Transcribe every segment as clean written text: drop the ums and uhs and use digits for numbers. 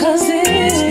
'cause it's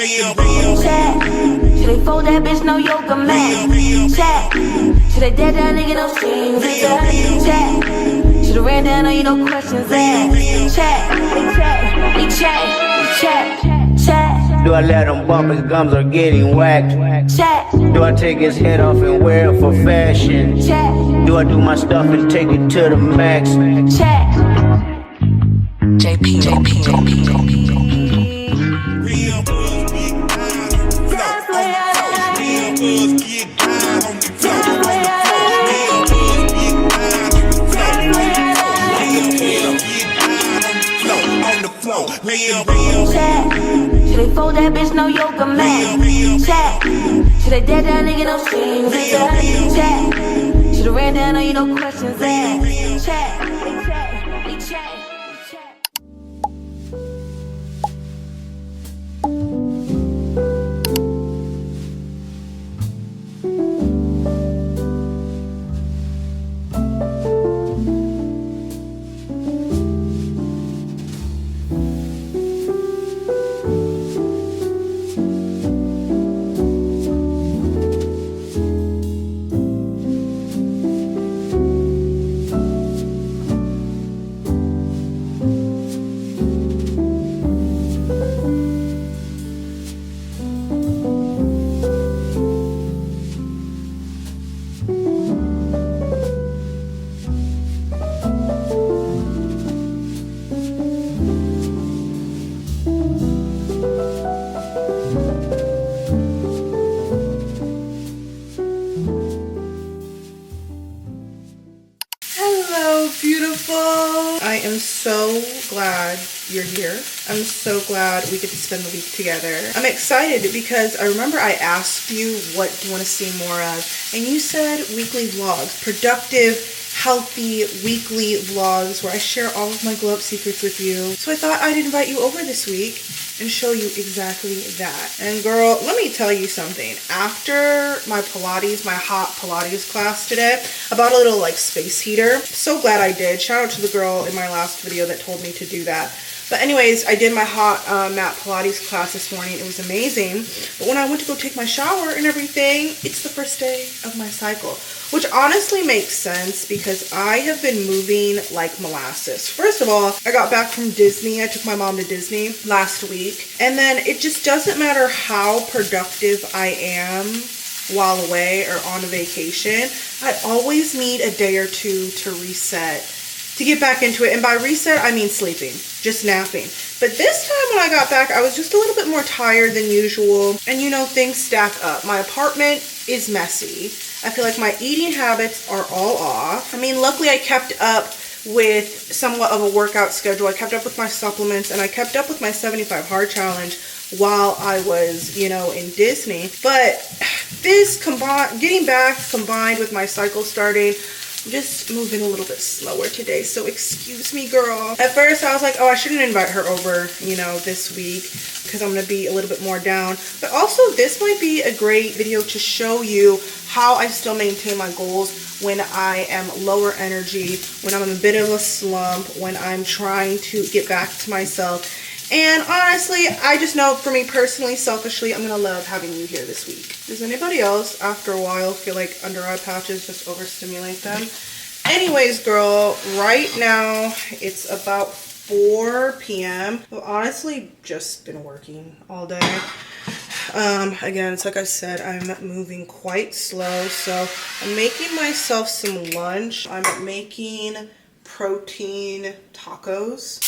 Should they fold that bitch, no yoga mat? Check. Should they dead that nigga, no strings? Check. Should've ran down on you, no questions asked. Check. Do I let him bump his gums or get him whacked? Check. Do I take his head off and wear it for fashion? Check. Do I do my stuff and take it to the max? Check. JP. Check. Should they fold that bitch, no yoga mat? Check. Should they dead that nigga, no strings? Check. Should've ran down on you, no questions asked. Check. I am so glad you're here. I'm so glad we get to spend the week together. I'm excited because I remember I asked you what do you want to see more of, and you said weekly vlogs, productive, healthy weekly vlogs where I share all of my glow up secrets with you. So I thought I'd invite you over this week and show you exactly that. And girl, let me tell you something. After my Pilates, my hot Pilates class today, I bought a little like space heater. So glad I did. Shout out to the girl in my last video that told me to do that. But anyways, I did my hot mat Pilates class this morning. It was amazing. But when I went to go take my shower and everything, it's the first day of my cycle. Which honestly makes sense because I have been moving like molasses. First of all, I got back from Disney. I took my mom to Disney last week. And then it just doesn't matter how productive I am while away or on a vacation. I always need a day or two to reset, to get back into it. And by reset, I mean sleeping, just napping. But this time when I got back, I was just a little bit more tired than usual. And you know, things stack up. My apartment is messy. I feel like my eating habits are all off. I mean, luckily I kept up with somewhat of a workout schedule. I kept up with my supplements and I kept up with my 75 hard challenge while I was, you know, in Disney. But this getting back combined with my cycle starting, I'm just moving a little bit slower today, so excuse me, girl. At first, I was like, oh, I shouldn't invite her over, you know, this week because I'm going to be a little bit more down. But also, this might be a great video to show you how I still maintain my goals when I am lower energy, when I'm in a bit of a slump, when I'm trying to get back to myself. And honestly, I just know for me personally, selfishly, I'm going to love having you here this week. Does anybody else, after a while, feel like under eye patches just overstimulate them? Anyways, girl, right now, it's about 4 p.m. I've honestly just been working all day. Again, it's like I said, I'm moving quite slow, so I'm making myself some lunch. I'm making protein tacos.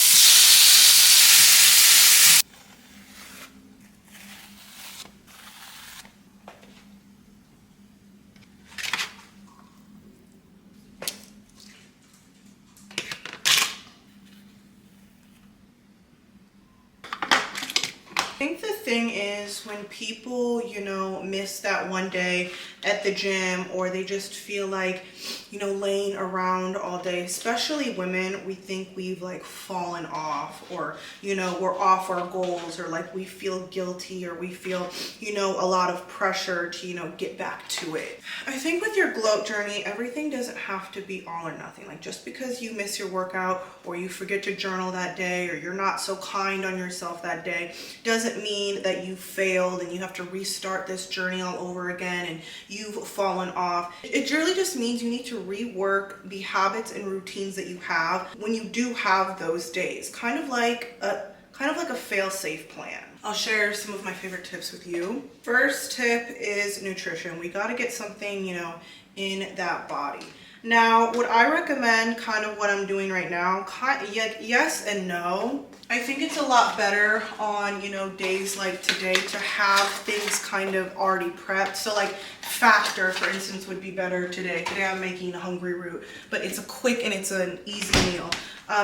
I think the thing is when people, you know, miss that one day at the gym, or they just feel like, you know, laying around all day, especially women, we think we've like fallen off, or, you know, we're off our goals, or like we feel guilty, or we feel, you know, a lot of pressure to, you know, get back to it. I think with your glow up journey, everything doesn't have to be all or nothing. Like just because you miss your workout, or you forget to journal that day, or you're not so kind on yourself that day, doesn't mean that you failed and you have to restart this journey all over again and you've fallen off. It really just means you need to rework the habits and routines that you have when you do have those days. Kind of like a fail-safe plan. I'll share some of my favorite tips with you. First tip is nutrition. We got to get something, you know, in that body. Now, would I recommend kind of what I'm doing right now? Yes and no. I think it's a lot better on, you know, days like today to have things kind of already prepped. So like Factor, for instance, would be better today. Today I'm making hungry root, but it's a quick and it's an easy meal.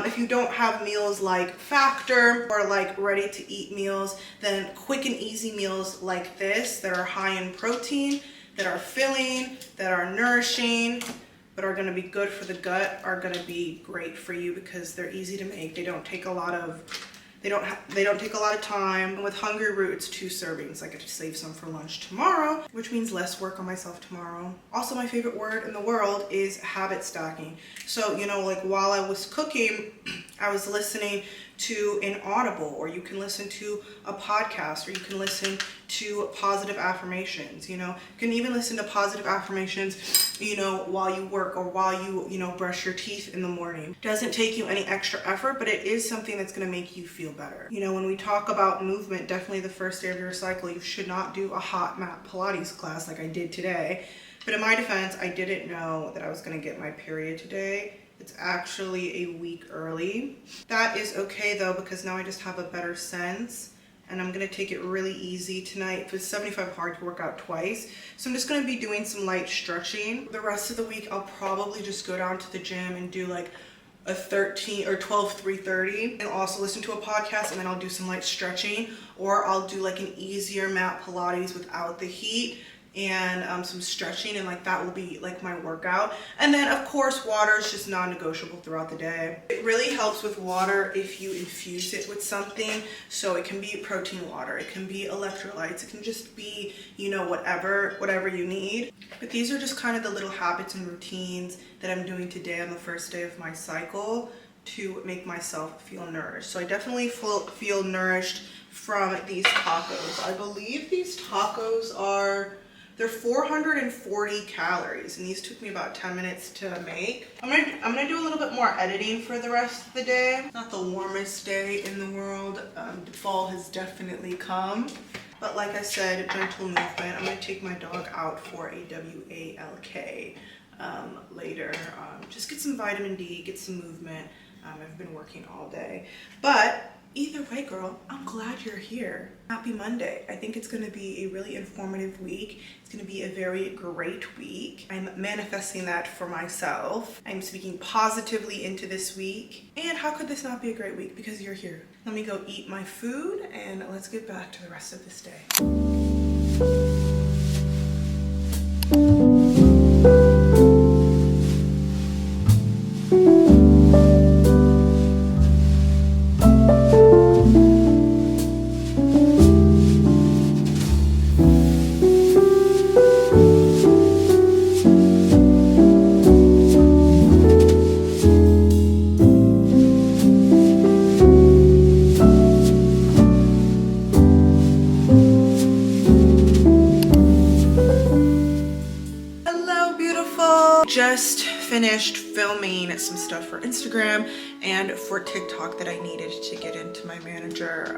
If you don't have meals like Factor or like ready to eat meals, then quick and easy meals like this that are high in protein, that are filling, that are nourishing, but are going to be good for the gut, are going to be great for you because they're easy to make. They don't take a lot of take a lot of time. And with hungry root, it's 2 servings. I get to save some for lunch tomorrow, which means less work on myself tomorrow. Also, my favorite word in the world is habit stacking. So, you know, like while I was cooking, I was listening to an Audible, or you can listen to a podcast, or you can listen to positive affirmations. You know, you can even listen to positive affirmations, you know, while you work, or while you know, brush your teeth in the morning. Doesn't take you any extra effort, but it is something that's going to make you feel better. You know, when we talk about movement, definitely the first day of your cycle, you should not do a hot mat Pilates class like I did today. But in my defense, I didn't know that I was going to get my period today. It's actually a week early. That is okay though, because now I just have a better sense, and I'm gonna take it really easy tonight. It's 75 hard to work out twice. So I'm just gonna be doing some light stretching. The rest of the week, I'll probably just go down to the gym and do like a 13 or 12 3:30, and also listen to a podcast, and then I'll do some light stretching, or I'll do like an easier mat Pilates without the heat, and some stretching, and like that will be like my workout. And then of course water is just non-negotiable throughout the day. It really helps with water if you infuse it with something. So it can be protein water, it can be electrolytes, it can just be, you know, whatever you need. But these are just kind of the little habits and routines that I'm doing today on the first day of my cycle to make myself feel nourished. So I definitely feel nourished from these tacos. I believe these tacos they're 440 calories, and these took me about 10 minutes to make. I'm gonna do a little bit more editing for the rest of the day. Not the warmest day in the world. The fall has definitely come. But like I said, gentle movement. I'm gonna take my dog out for a WALK later. Just get some vitamin D, get some movement. I've been working all day. But either way, girl, I'm glad you're here. Happy Monday. I think it's going to be a really informative week. It's going to be a very great week. I'm manifesting that for myself. I'm speaking positively into this week. And how could this not be a great week? Because you're here. Let me go eat my food, and let's get back to the rest of this day. Just finished filming some stuff for Instagram and for TikTok that I needed to get into my manager.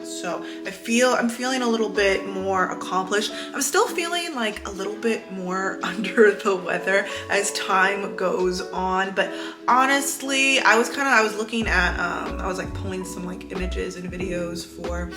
So I'm feeling a little bit more accomplished. I'm still feeling like a little bit more under the weather as time goes on, but honestly, I was looking at, I was like pulling some like images and videos for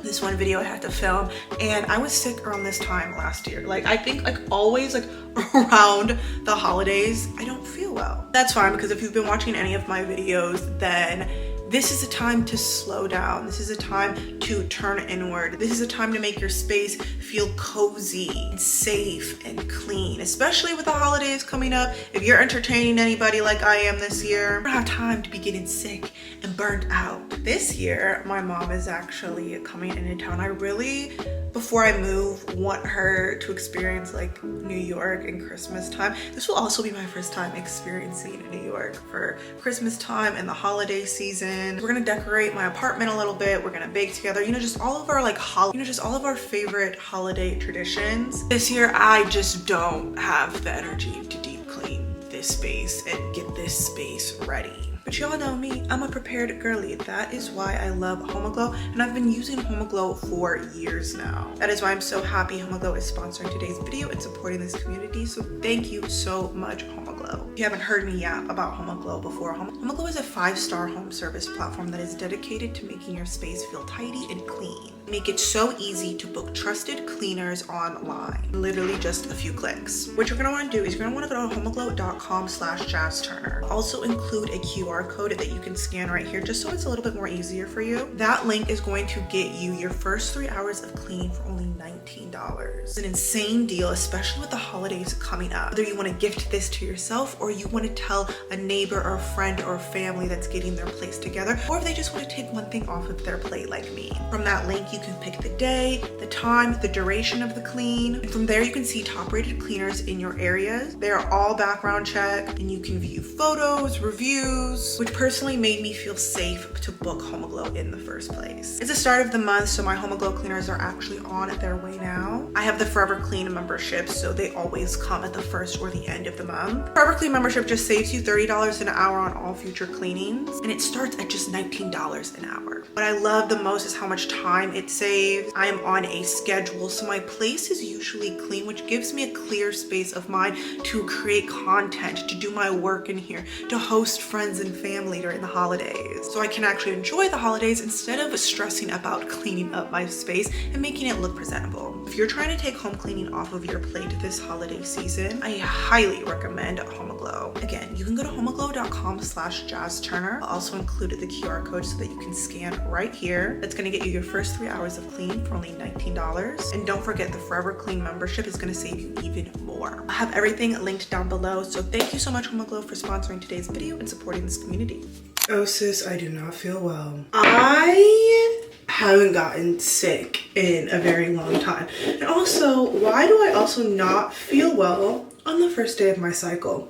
this one video I had to film, and I was sick around this time last year. Like, I think like always like around the holidays, I don't feel well. That's fine, because if you've been watching any of my videos, then this is a time to slow down. This is a time to turn inward. This is a time to make your space feel cozy and safe and clean, especially with the holidays coming up. If you're entertaining anybody like I am this year, you don't have time to be getting sick and burnt out. This year, my mom is actually coming into town. I really, before I move, want her to experience like New York and Christmas time. This will also be my first time experiencing New York for Christmas time and the holiday season. We're gonna decorate my apartment a little bit. We're gonna bake together, you know, just all of our like just all of our favorite holiday traditions. This year, I just don't have the energy to deep clean this space and get this space ready. But y'all know me, I'm a prepared girly. That is why I love HomeGlow, and I've been using HomeGlow for years now. That is why I'm so happy HomeGlow is sponsoring today's video and supporting this community. So thank you so much, HomeGlow. If you haven't heard me yap about HomeGlow before, HomeGlow is a 5-star home service platform that is dedicated to making your space feel tidy and clean. Make it so easy to book trusted cleaners online. Literally just a few clicks. What you're gonna wanna do is you're gonna wanna go to homeglow.com/jazzturner. Also include a QR code that you can scan right here, just so it's a little bit more easier for you. That link is going to get you your first 3 hours of cleaning for only $19. It's an insane deal, especially with the holidays coming up. Whether you wanna gift this to yourself, or you wanna tell a neighbor or a friend or a family that's getting their place together, or if they just wanna take one thing off of their plate like me. From that link, you can pick the day, the time, the duration of the clean. And from there, you can see top rated cleaners in your areas. They are all background checked, and you can view photos, reviews, which personally made me feel safe to book HomeGlow in the first place. It's the start of the month, so my HomeGlow cleaners are actually on their way now. I have the Forever Clean membership, so they always come at the first or the end of the month. Forever Clean membership just saves you $30 an hour on all future cleanings, and it starts at just $19 an hour. What I love the most is how much time it saves. I am on a schedule, so my place is usually clean, which gives me a clear space of mind to create content, to do my work in here, to host friends and family during the holidays. So I can actually enjoy the holidays instead of stressing about cleaning up my space and making it look presentable. If you're trying to take home cleaning off of your plate this holiday season, I highly recommend HomeGlow. Again, you can go to homeglow.com/jazzturner. I'll also included the QR code so that you can scan right here. That's gonna get you your first 3 hours of clean for only $19. And don't forget, the Forever Clean membership is gonna save you even more. I have everything linked down below, so thank you so much, HomeGlow, for sponsoring today's video and supporting this community. Oh sis, I do not feel well. I haven't gotten sick in a very long time. And also, why do I also not feel well on the first day of my cycle?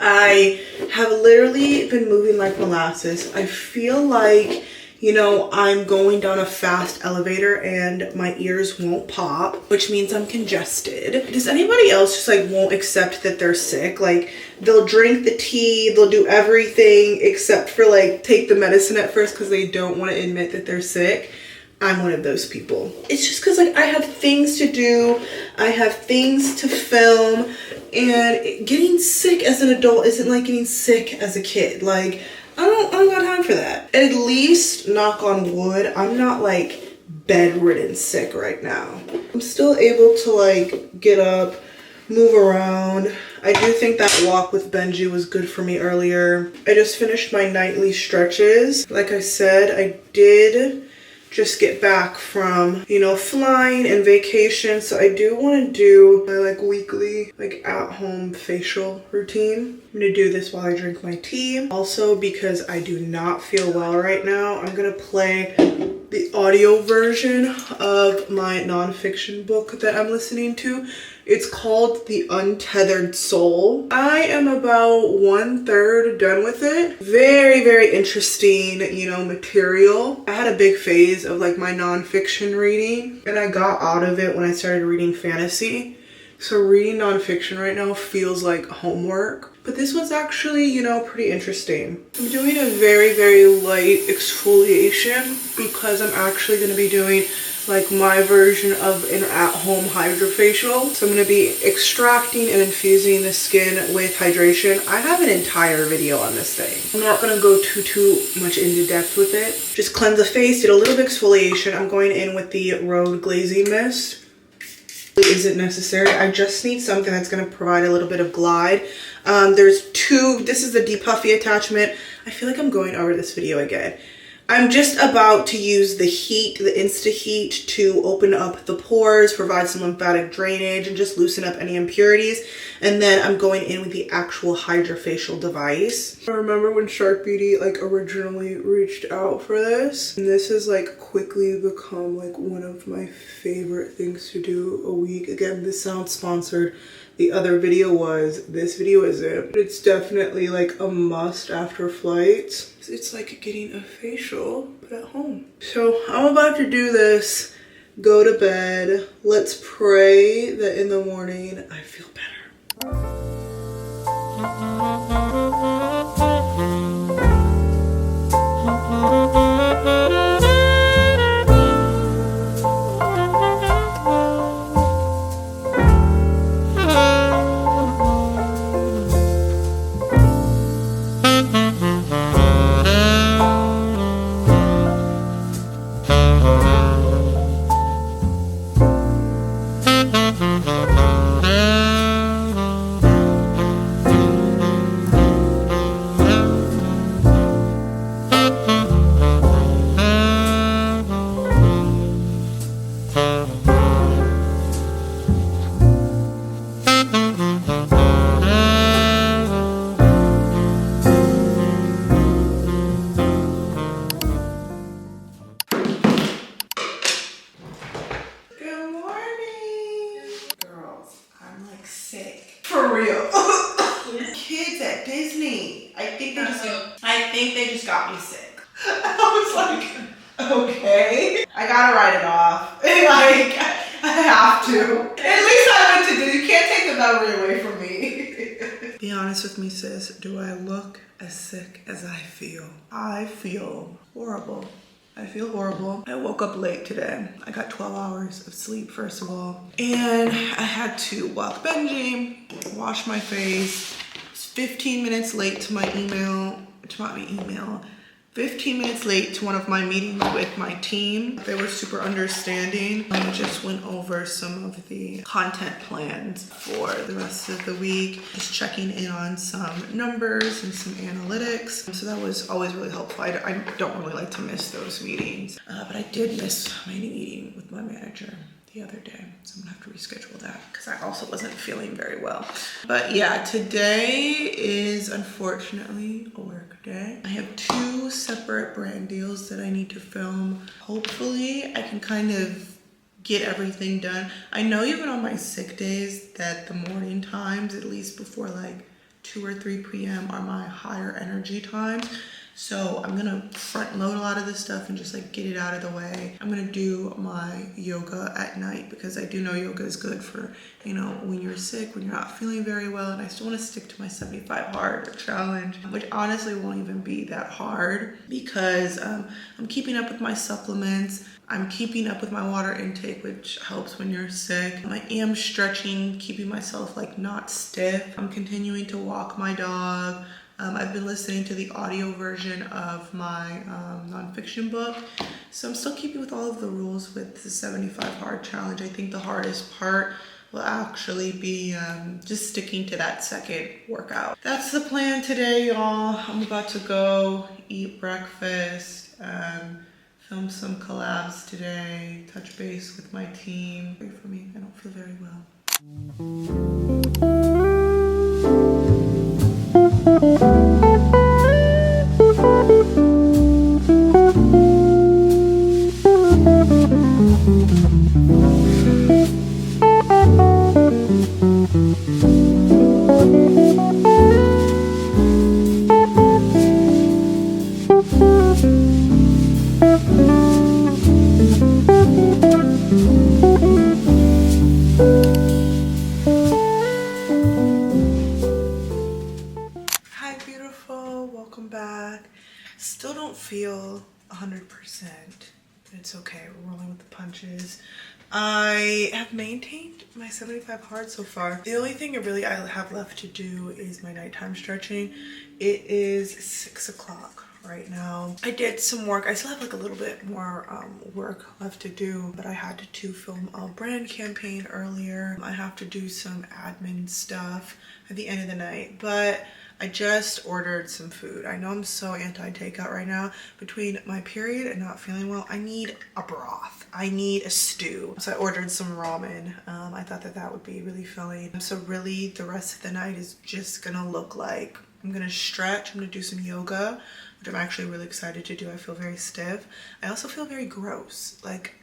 I have literally been moving like molasses. I feel like, you know, I'm going down a fast elevator and my ears won't pop, which means I'm congested. Does anybody else just like won't accept that they're sick? Like, they'll drink the tea, they'll do everything except for like take the medicine at first because they don't want to admit that they're sick. I'm one of those people. It's just because like I have things to do, I have things to film, and getting sick as an adult isn't like getting sick as a kid. Like, I don't got time for that. At least, knock on wood, I'm not like bedridden sick right now. I'm still able to like get up, move around. I do think that walk with Benji was good for me earlier. I just finished my nightly stretches. Like I said, I did just get back from, you know, flying and vacation, so I do want to do my like weekly like at-home facial routine. I'm gonna do this while I drink my tea. Also, because I do not feel well right now, I'm gonna play the audio version of my nonfiction book that I'm listening to. It's called The Untethered Soul. I am about 1/3 done with it. Very, very interesting, you know, material. I had a big phase of like my nonfiction reading, and I got out of it when I started reading fantasy. So reading nonfiction right now feels like homework, but this one's actually, you know, pretty interesting. I'm doing a very, very light exfoliation because I'm actually going to be doing like my version of an at-home hydrofacial. So I'm going to be extracting and infusing the skin with hydration. I have an entire video on this thing. I'm not going to go too much into depth with it. Just cleanse the face, did a little bit of exfoliation. I'm going in with the Road Glazing Mist. Isn't necessary. I just need something that's going to provide a little bit of glide. There's two. This is the Deep Puffy attachment. I feel like I'm going over this video again. I'm just about to use the heat, the Insta Heat, to open up the pores, provide some lymphatic drainage, and just loosen up any impurities. And then I'm going in with the actual hydrofacial device. I remember when Shark Beauty like originally reached out for this, and this has like quickly become like one of my favorite things to do a week. Again, this sounds sponsored. The other video was, this video isn't. It's definitely like a must after flights. It's like getting a facial, but at home. So I'm about to do this, go to bed. Let's pray that in the morning I feel better. For real. Kids at Disney. I think they just got me sick. I was like, okay. I gotta write it off. Like, I have to. At least I went to Disney. You can't take the memory away from me. Be honest with me, sis. Do I look as sick as I feel? I feel horrible. I feel horrible. I woke up late today. I got 12 hours of sleep, first of all. And I had to walk Benji, wash my face. I was 15 minutes late to my email, 15 minutes late to one of my meetings with my team. They were super understanding. I just went over some of the content plans for the rest of the week, just checking in on some numbers and some analytics. So that was always really helpful. I don't really like to miss those meetings, but I did miss my meeting with my manager the other day, so I'm gonna have to reschedule that because I also wasn't feeling very well. But yeah, today is unfortunately a work day. I have 2 separate brand deals that I need to film. Hopefully I can kind of get everything done. I know even on my sick days that the morning times, at least before like 2 or 3 p.m. are my higher energy times. So I'm gonna front load a lot of this stuff and just like get it out of the way. I'm gonna do my yoga at night because I do know yoga is good for, you know, when you're sick, when you're not feeling very well. And I still wanna stick to my 75 hard challenge, which honestly won't even be that hard because I'm keeping up with my supplements. I'm keeping up with my water intake, which helps when you're sick. I am stretching, keeping myself like not stiff. I'm continuing to walk my dog. I've been listening to the audio version of my nonfiction book. So I'm still keeping with all of the rules with the 75 hard challenge. I think the hardest part will actually be just sticking to that second workout. That's the plan today, y'all. I'm about to go eat breakfast, film some collabs today, touch base with my team. Pray for me, I don't feel very well. feel 100%. It's okay, we're rolling with the punches. I have maintained my 75 hard so far. The only thing really I have left to do is my nighttime stretching. It is 6 o'clock right now. I did some work. I still have like a little bit more work left to do, but I had to film a brand campaign earlier. I have to do some admin stuff at the end of the night, but I just ordered some food. I know I'm so anti-takeout right now. Between my period and not feeling well, I need a broth. I need a stew. So I ordered some ramen. I thought that that would be really filling. So really the rest of the night is just gonna look like I'm gonna stretch, I'm gonna do some yoga, which I'm actually really excited to do. I feel very stiff. I also feel very gross. Like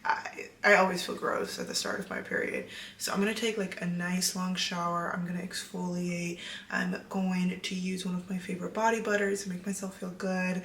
I always feel gross at the start of my period. So I'm gonna take like a nice long shower. I'm gonna exfoliate. I'm going to use one of my favorite body butters to make myself feel good.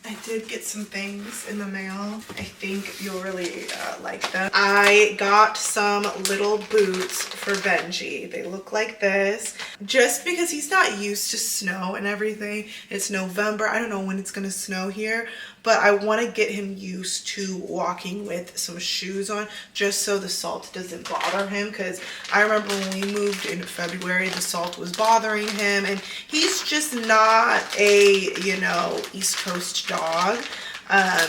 I did get some things in the mail. I think you'll really like them. I got some little boots for Benji. They look like this. Just because he's not used to snow and everything. It's November. I don't know when it's gonna snow here, but I want to get him used to walking with some shoes on just so the salt doesn't bother him, because I remember when we moved in February, the salt was bothering him, and he's just not a, you know, East Coast dog.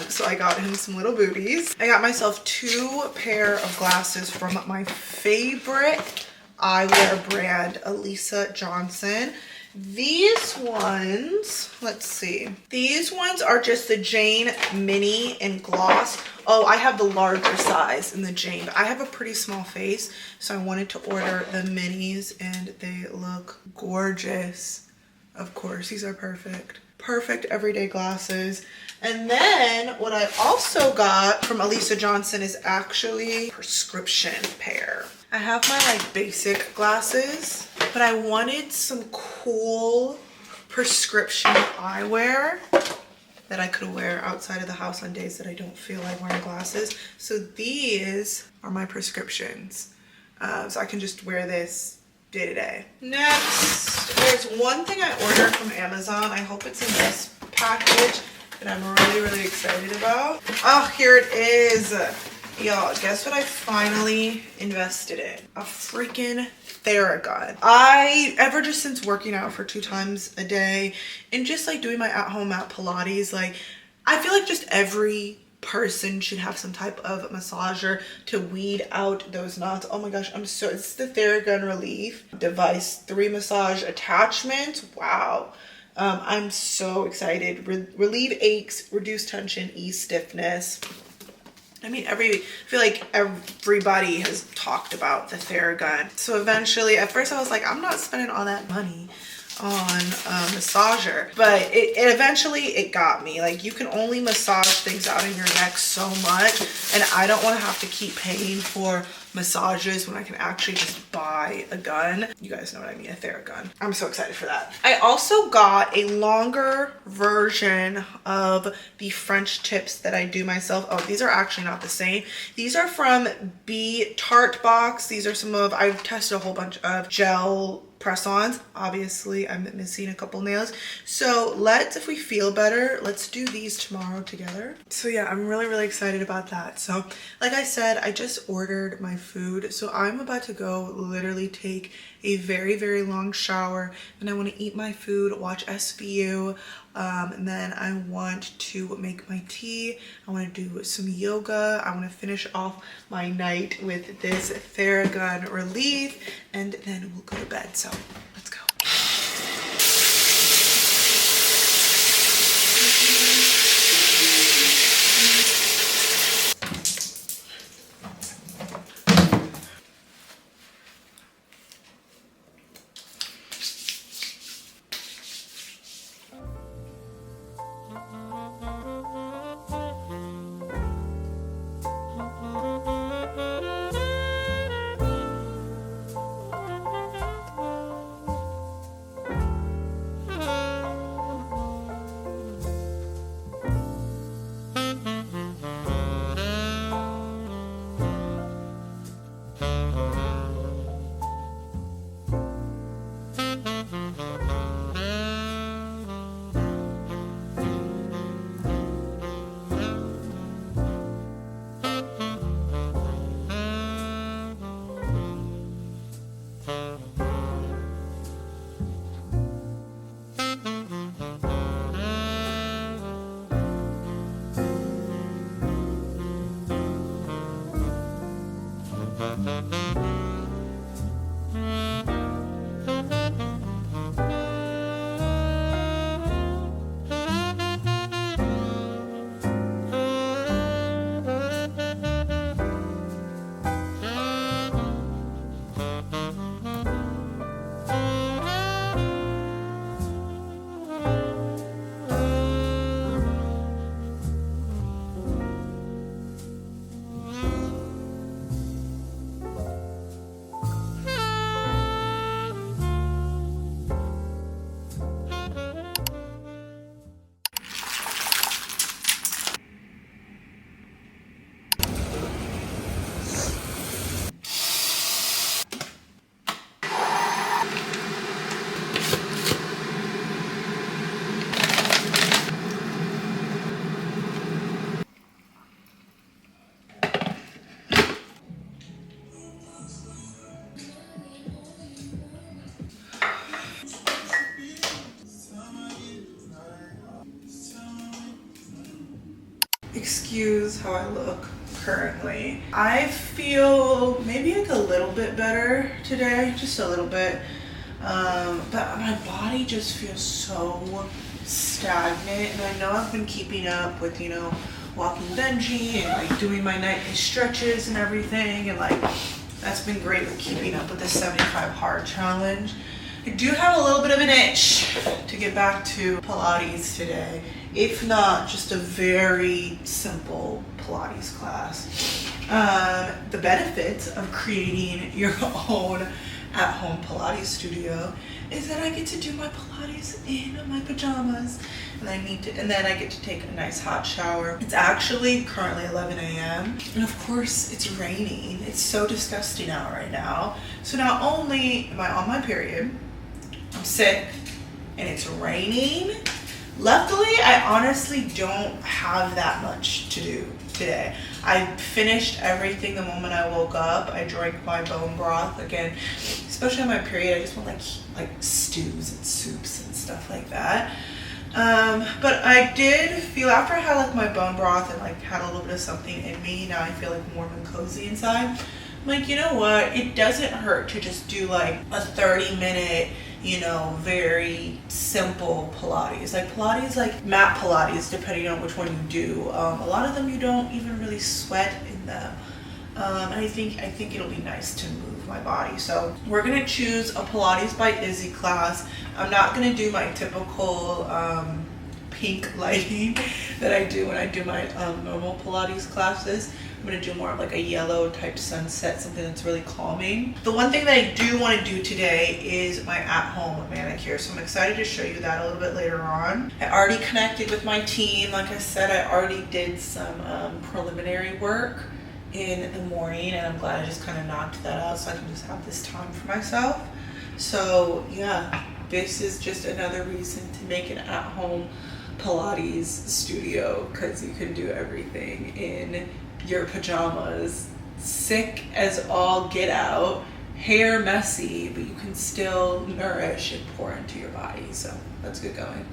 So I got him some little booties. I got myself 2 pair of glasses from my favorite eyewear brand, Elisa Johnson. These ones, let's see. These ones are just the Jane Mini in gloss. Oh, I have the larger size in the Jane, but I have a pretty small face, so I wanted to order the minis, and they look gorgeous. Of course, these are perfect. Perfect everyday glasses. And then what I also got from Elisa Johnson is actually a prescription pair. I have my like basic glasses, but I wanted some cool prescription eyewear that I could wear outside of the house on days that I don't feel like wearing glasses. So these are my prescriptions. So I can just wear this day to day. Next, there's one thing I ordered from Amazon. I hope it's in this package that I'm really excited about. Oh, here it is. Y'all, guess what I finally invested in? A freaking Theragun. Ever just since working out for 2 times a day and just like doing my at-home mat Pilates, like I feel like just every person should have some type of massager to weed out those knots. Oh my gosh, it's the Theragun Relief Device 3 massage attachment. Wow. I'm so excited. Relieve aches, reduce tension, ease stiffness. I mean, I feel like everybody has talked about the Theragun. So eventually, at first I was like, I'm not spending all that money on a massager, but it eventually got me. Like, you can only massage things out in your neck so much, and I don't want to have to keep paying for massages when I can actually just buy a gun. You guys know what I mean, a Theragun. I'm so excited for that. I also got a longer version of the French tips that I do myself. Oh, these are actually not the same. These are from B Tarte Box. These are I've tested a whole bunch of gel press-ons. Obviously, I'm missing a couple nails. So if we feel better, let's do these tomorrow together. So yeah, I'm really excited about that. So like I said, I just ordered my food. So I'm about to go literally take a very long shower, and I want to eat my food, watch SVU, and then I want to make my tea. I want to do some yoga. I want to finish off my night with this Theragun Relief, and then we'll go to bed. So let's go. Excuse how I look currently. I feel maybe like a little bit better today, just a little bit. But my body just feels so stagnant, and I know I've been keeping up with, you know, walking Benji and like doing my nightly stretches and everything, and like that's been great with keeping up with the 75 hard challenge. I do have a little bit of an itch to get back to Pilates today, if not just a very simple Pilates class. The benefits of creating your own at-home Pilates studio is that I get to do my Pilates in my pajamas, and then I get to take a nice hot shower. It's actually currently 11 a.m. and of course it's raining. It's so disgusting out right now. So not only am I on my period, I'm sick, and it's raining. Luckily, I honestly don't have that much to do today. I finished everything the moment I woke up. I drank my bone broth again, especially on my period. I just want like stews and soups and stuff like that. But I did feel, after I had like my bone broth and like had a little bit of something in me, now I feel like warm and cozy inside. I'm like, you know what? It doesn't hurt to just do like a 30-minute, you know, very simple Pilates. Like Pilates, like mat Pilates, depending on which one you do. A lot of them you don't even really sweat in them. And I think it'll be nice to move my body. So we're gonna choose a Pilates by Izzy class. I'm not gonna do my typical pink lighting that I do when I do my normal Pilates classes. I'm gonna do more of like a yellow type sunset, something that's really calming. The one thing that I do want to do today is my at-home manicure, so I'm excited to show you that a little bit later on. I already connected with my team. Like I said, I already did some preliminary work in the morning, and I'm glad I just kind of knocked that out so I can just have this time for myself. So yeah, this is just another reason to make an at-home Pilates studio, because you can do everything in your pajamas, sick as all get out, hair messy, but you can still nourish and pour into your body. So let's get going.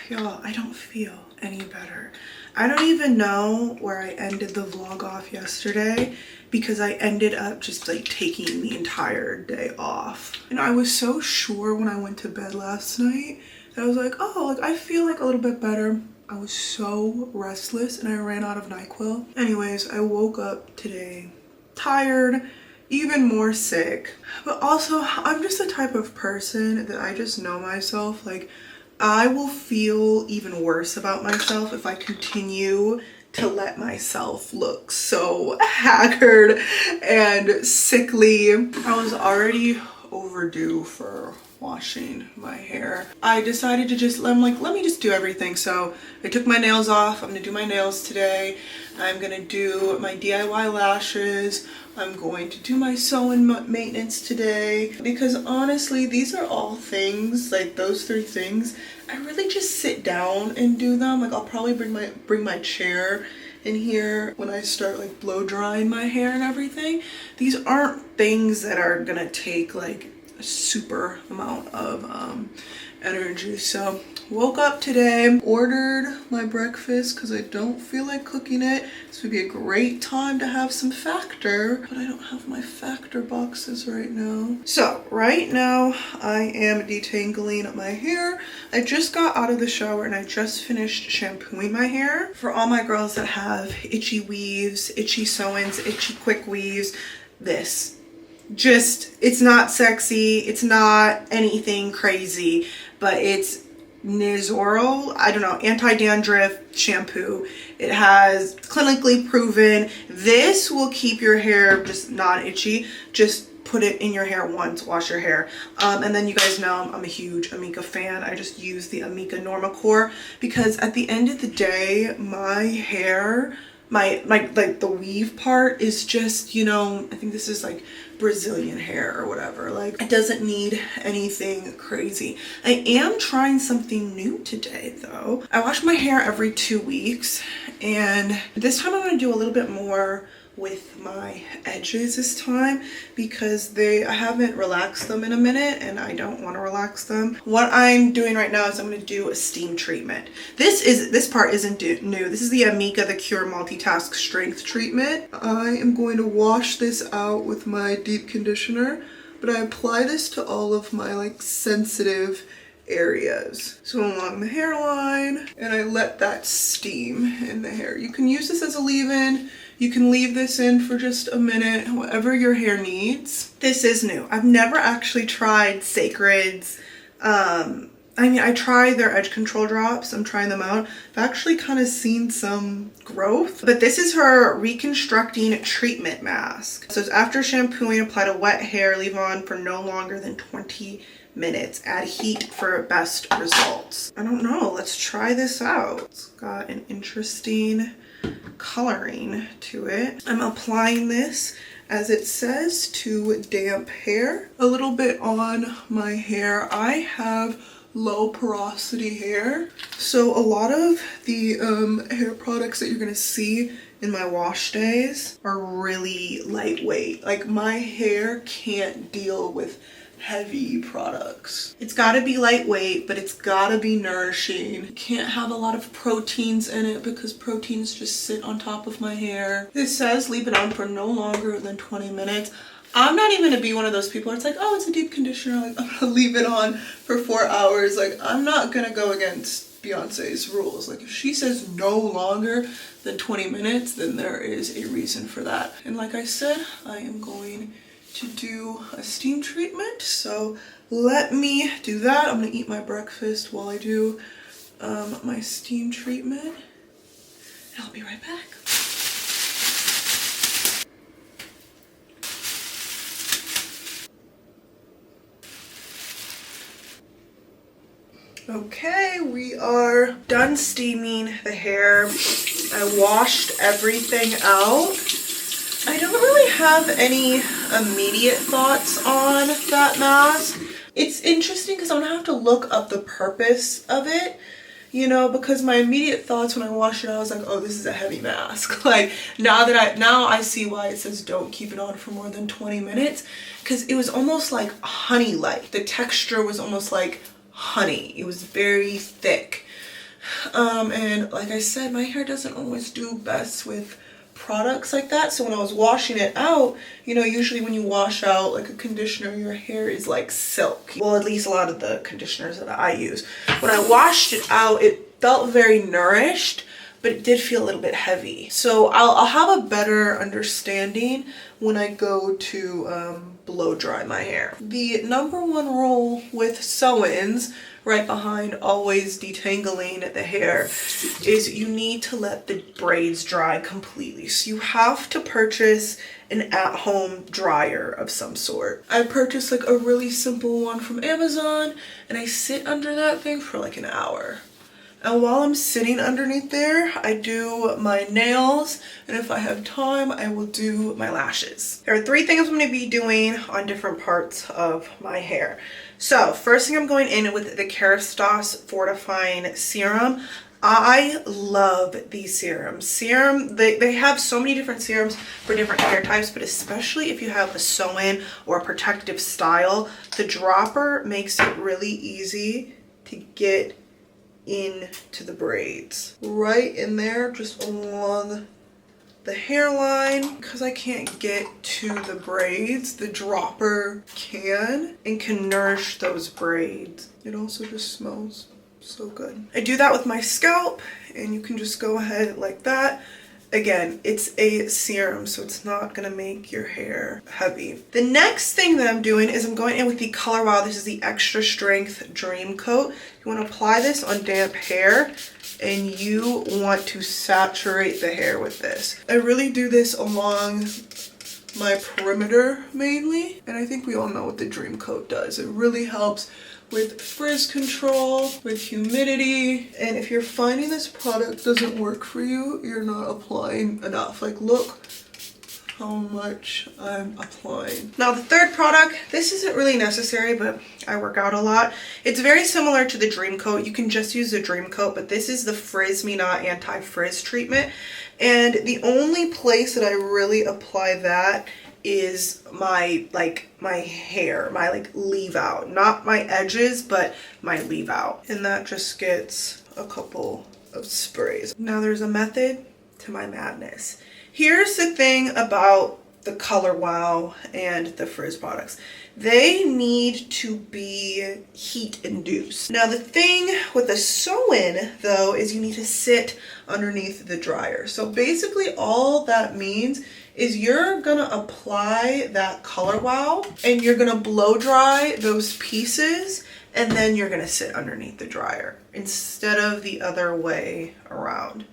Y'all, I don't feel any better. I don't even know where I ended the vlog off yesterday, because I ended up just like taking the entire day off. And I was so sure when I went to bed last night that I was like, oh, like I feel like a little bit better. I was so restless and I ran out of NyQuil. Anyways, I woke up today tired, even more sick. But also, I'm just the type of person that I just know myself. Like, I will feel even worse about myself if I continue to let myself look so haggard and sickly. I was already overdue for washing my hair. I decided to just, I'm like, let me just do everything. So I took my nails off. I'm gonna do my nails today. I'm gonna do my DIY lashes. I'm going to do my sewing maintenance today, because honestly, these are all things, like those 3 things, I really just sit down and do them. Like I'll probably bring my chair in here when I start like blow drying my hair and everything. These aren't things that are gonna take like a super amount of energy. So woke up today, ordered my breakfast because I don't feel like cooking it. This would be a great time to have some Factor, but I don't have my Factor boxes right now. So right now I am detangling my hair. I just got out of the shower and I just finished shampooing my hair. For all my girls that have itchy weaves, itchy sew-ins, itchy quick weaves, this just, it's not sexy, it's not anything crazy, but it's Nizoral, I don't know, anti-dandruff shampoo. It has clinically proven this will keep your hair just not itchy. Just put it in your hair once, wash your hair. And then you guys know I'm a huge Amika fan. I just use the Amika Normacor because at the end of the day, my hair, my like the weave part is just, you know, I think this is like Brazilian hair or whatever. Like it doesn't need anything crazy. I am trying something new today though. I wash my hair every 2 weeks, and this time I'm going to do a little bit more with my edges this time because I haven't relaxed them in a minute and I don't want to relax them. What I'm doing right now is I'm going to do a steam treatment. This part isn't new. This is the Amika The Cure Multitask Strength Treatment. I am going to wash this out with my deep conditioner, but I apply this to all of my like sensitive areas. So along the hairline, and I let that steam in the hair. You can use this as a leave-in. You can leave this in for just a minute, whatever your hair needs. This is new. I've never actually tried Sacred's. I mean, I tried their edge control drops. I'm trying them out. I've actually kind of seen some growth. But this is her reconstructing treatment mask. So it's after shampooing, apply to wet hair, leave on for no longer than 20 minutes. Add heat for best results. I don't know. Let's try this out. It's got an interesting coloring to it. I'm applying this, as it says, to damp hair. A little bit on my hair. I have low porosity hair, so a lot of the hair products that you're gonna see in my wash days are really lightweight. Like my hair can't deal with heavy products. It's got to be lightweight, but it's got to be nourishing. It can't have a lot of proteins in it because proteins just sit on top of my hair. It says leave it on for no longer than 20 minutes. I'm not even gonna be one of those people. It's like, oh, it's a deep conditioner. Like, I'm gonna leave it on for 4 hours. Like, I'm not gonna go against Beyonce's rules. Like, if she says no longer than 20 minutes, then there is a reason for that. And like I said, I am going to do a steam treatment. So let me do that. I'm gonna eat my breakfast while I do my steam treatment. And I'll be right back. Okay, we are done steaming the hair. I washed everything out. I don't really have any immediate thoughts on that mask. It's interesting because I'm gonna have to look up the purpose of it, you know, because my immediate thoughts when I washed it, I was like, oh, this is a heavy mask. Like now I see why it says don't keep it on for more than 20 minutes, because it was almost like honey-like. The texture was almost like honey. It was very thick. And like I said, my hair doesn't always do best with products like that. So when I was washing it out, you know, usually when you wash out like a conditioner, your hair is like silk. Well, at least a lot of the conditioners that I use. When I washed it out, it felt very nourished, but it did feel a little bit heavy. So I'll have a better understanding when I go to blow dry my hair. The number one rule with sew-ins, right behind always detangling the hair is you need to let the braids dry completely. So you have to purchase an at-home dryer of some sort. I purchased like a really simple one from Amazon, and I sit under that thing for like an hour. And while I'm sitting underneath there, I do my nails, and if I have time, I will do my lashes. There are 3 things I'm going to be doing on different parts of my hair. So first thing, I'm going in with the Kerastase Fortifying Serum. I love these serums. They have so many different serums for different hair types, but especially if you have a sew-in or a protective style, the dropper makes it really easy to get into the braids. Right in there, just along the hairline. Because I can't get to the braids, the dropper can and can nourish those braids. It also just smells so good. I do that with my scalp, and you can just go ahead like that. Again, it's a serum, so it's not gonna make your hair heavy. The next thing that I'm doing is I'm going in with the Color Wow. This is the Extra Strength Dream Coat. You wanna apply this on damp hair, and you want to saturate the hair with this. I really do this along my perimeter mainly, and I think we all know what the Dream Coat does. It really helps with frizz control, with humidity, and if you're finding this product doesn't work for you, you're not applying enough. Like, look how much I'm applying. Now the third product, this isn't really necessary, but I work out a lot. It's very similar to the Dream Coat. You can just use the Dream Coat, but this is the Frizz Me Not Anti-Frizz Treatment. And the only place that I really apply that is my hair, my leave out, not my edges, but my leave out. And that just gets a couple of sprays. Now there's a method to my madness. Here's the thing about the Color Wow and the Frizz products. They need to be heat induced. Now the thing with the sew-in though is you need to sit underneath the dryer. So basically all that means is you're gonna apply that Color Wow and you're gonna blow dry those pieces, and then you're gonna sit underneath the dryer instead of the other way around.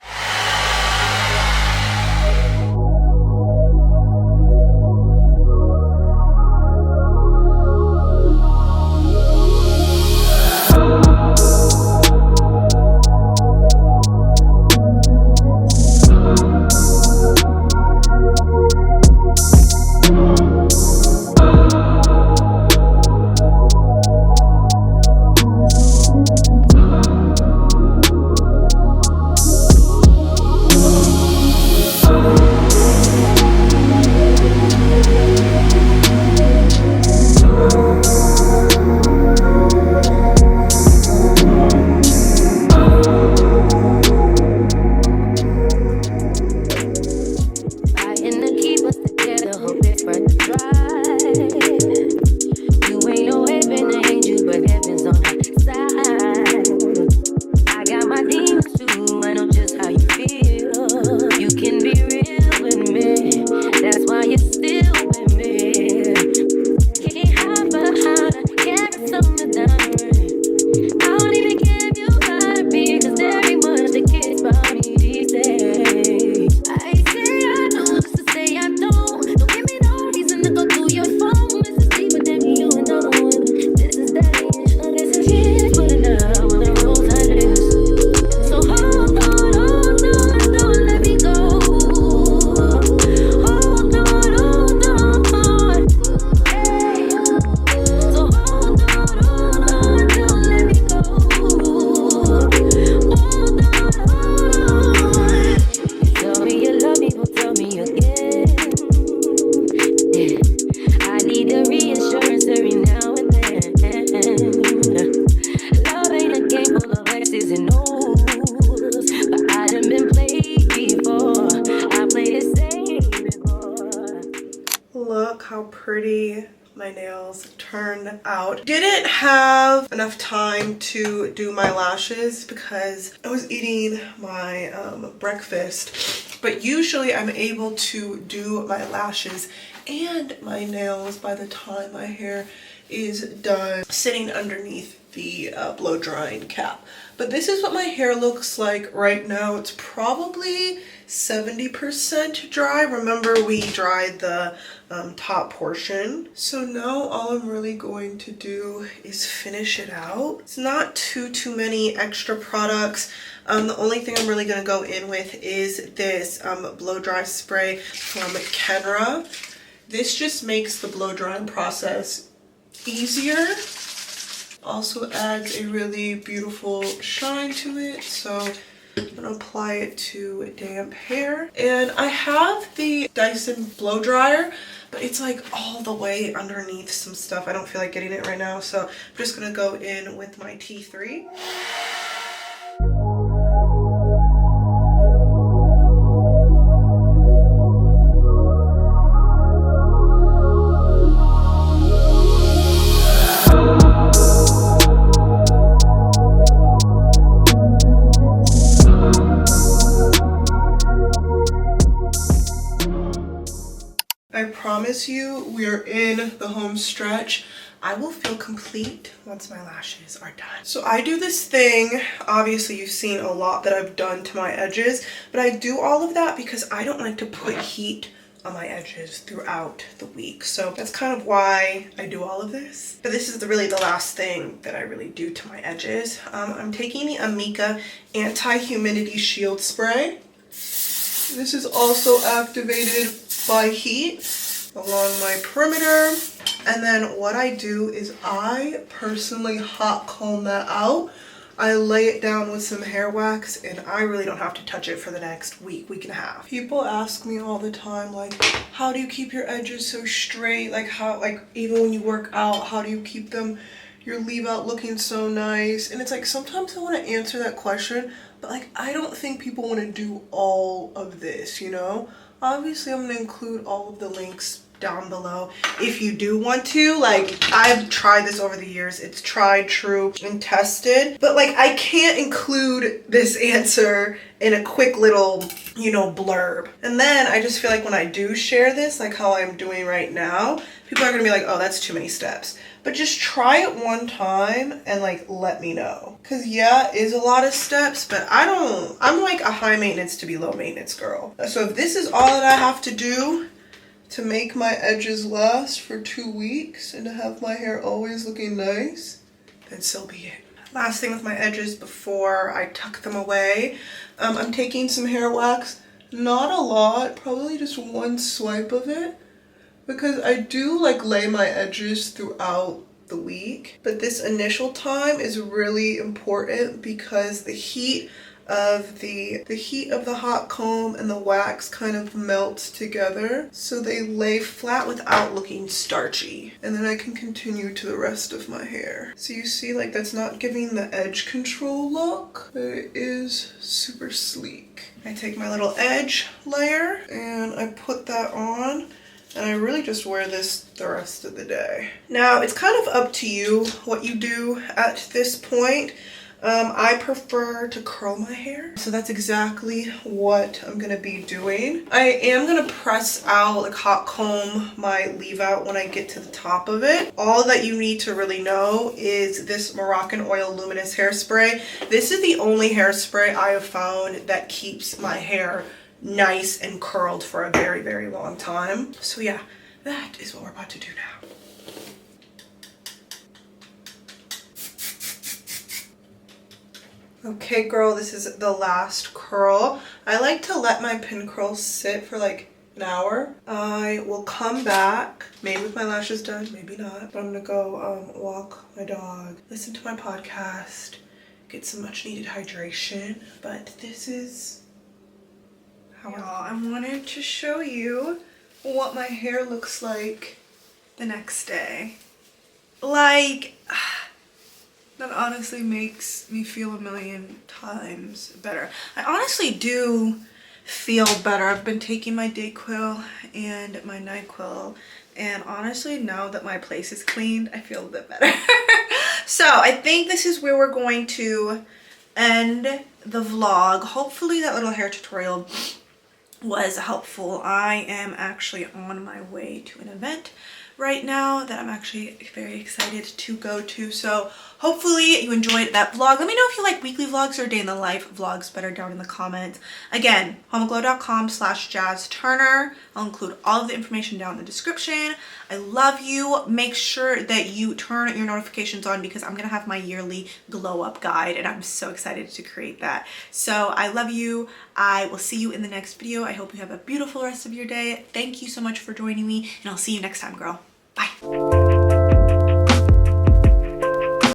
Look how pretty my nails turned out. Didn't have enough time to do my lashes because I was eating my breakfast, but usually I'm able to do my lashes and my nails by the time my hair is done sitting underneath the blow drying cap. But this is what my hair looks like right now. It's probably 70% dry. Remember, we dried the top portion. So now all I'm really going to do is finish it out. It's not too many extra products. The only thing I'm really going to go in with is this blow dry spray from Kenra. This just makes the blow drying process easier. Also adds a really beautiful shine to it. So I'm gonna apply it to damp hair. And I have the Dyson blow dryer, but it's like all the way underneath some stuff. I don't feel like getting it right now, so I'm just gonna go in with my T3. I promise you, we are in the home stretch. I will feel complete once my lashes are done. So I do this thing, obviously you've seen a lot that I've done to my edges, but I do all of that because I don't like to put heat on my edges throughout the week. So that's kind of why I do all of this. But this is really the last thing that I really do to my edges. I'm taking the Amika Anti-Humidity Shield Spray. This is also activated by heat along my perimeter. And then what I do is I personally hot comb that out. I lay it down with some hair wax and I really don't have to touch it for the next week and a half. People ask me all the time, like, how do you keep your edges so straight? Like even when you work out, how do you keep them, your leave out looking so nice? And it's like, sometimes I want to answer that question, but like, I don't think people want to do all of this, you know? Obviously, I'm going to include all of the links down below if you do want to. Like, I've tried this over the years. It's tried, true, and tested. But like, I can't include this answer in a quick little, you know, blurb. And then I just feel like when I do share this, like how I'm doing right now, people are going to be like, oh, that's too many steps. But just try it one time and like let me know. Cause yeah, it is a lot of steps, but I'm like a high maintenance to be low maintenance girl. So if this is all that I have to do to make my edges last for 2 weeks and to have my hair always looking nice, then so be it. Last thing with my edges before I tuck them away, I'm taking some hair wax, not a lot, probably just one swipe of it. Because I do like lay my edges throughout the week, but this initial time is really important because the heat of the hot comb and the wax kind of melts together, so they lay flat without looking starchy. And then I can continue to the rest of my hair. So you see, like, that's not giving the edge control look, but it is super sleek. I take my little edge layer and I put that on. And I really just wear this the rest of the day. Now, it's kind of up to you what you do at this point. I prefer to curl my hair. So that's exactly what I'm going to be doing. I am going to press out, like hot comb my leave out when I get to the top of it. All that you need to really know is this Moroccan Oil Luminous Hairspray. This is the only hairspray I have found that keeps my hair nice and curled for a very, very long time. So yeah, that is what we're about to do now. Okay, girl, this is the last curl. I like to let my pin curls sit for like an hour. I will come back, maybe with my lashes done, maybe not, but I'm gonna go walk my dog, listen to my podcast, get some much needed hydration. But this is how I wanted to show you what my hair looks like the next day. Like, that honestly makes me feel a million times better. I honestly do feel better. I've been taking my Dayquil and my NyQuil, and honestly, now that my place is cleaned, I feel a bit better. So I think this is where we're going to end the vlog. Hopefully that little hair tutorial was helpful. I am actually on my way to an event right now that I'm actually very excited to go to. So hopefully you enjoyed that vlog. Let me know if you like weekly vlogs or day in the life vlogs better down in the comments. Again, homeglow.com/JazzTurner. I'll include all of the information down in the description. I love you. Make sure that you turn your notifications on because I'm gonna have my yearly glow up guide and I'm so excited to create that. So I love you. I will see you in the next video. I hope you have a beautiful rest of your day. Thank you so much for joining me and I'll see you next time, girl. Bye.